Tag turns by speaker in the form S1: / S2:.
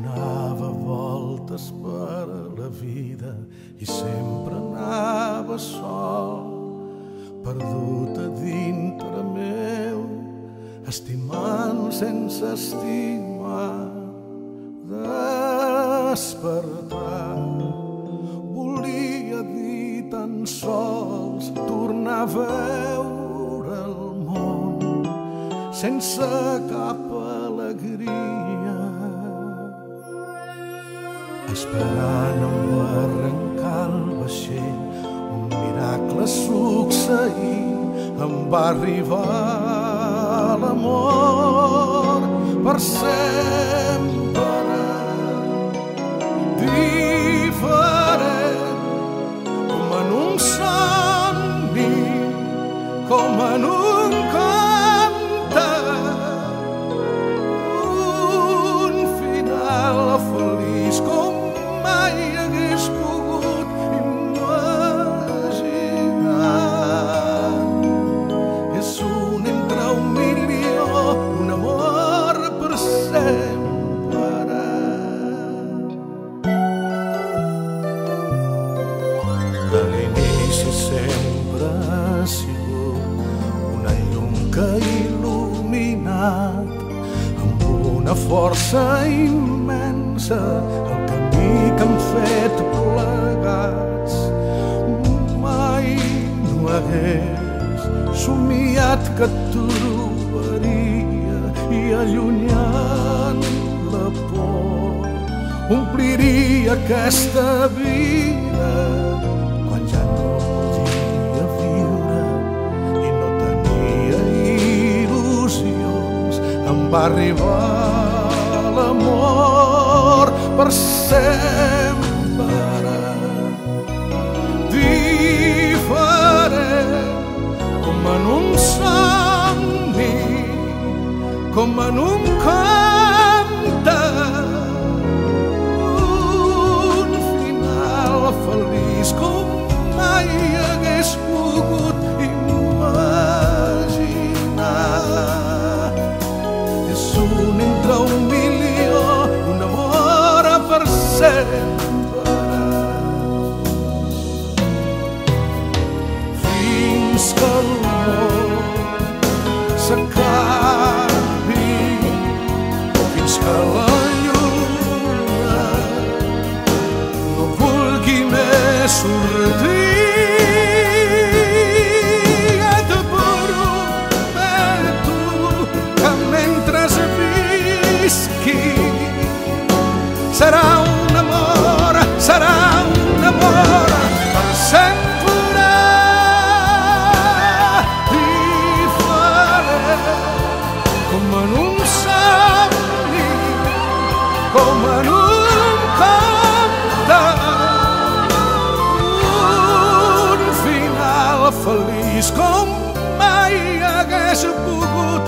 S1: donava voltes per la vida i sempre anava sol, perdut a dintre meu, estimant sense estimar. Despertar volia dir tan sols tornar a veure el món sense cap alegria, esperant amb arrencar el vaixell un miracle succeir. Em va arribar l'amor per sempre, diferent, com en un somni, com en un conte, un final feliç com mai hagués pogut imaginar. És un entre un milió, un amor per sempre. De l'inici sempre ha sigut una llum que ha il·luminat amb una força immensa el camí que hem fet plegats. Mai no hagués somiat que et trobaria i allunyant la por ompliria aquesta vida quan ja no podia viure i no tenia il·lusions. Em va arribar l'amor per sempre, diferent, com en un somni, com en un conte, un final feliç com mai hagués pogut imaginar. És un entre un milió, un amor per sempre, fins que el món s'acabi, fins que la lluna no vulgui més sortir. Et prometo que mentre visqui serà un amor per sempre, diferent, com en un somni, com en un conte, un final feliç com mai hagués pogut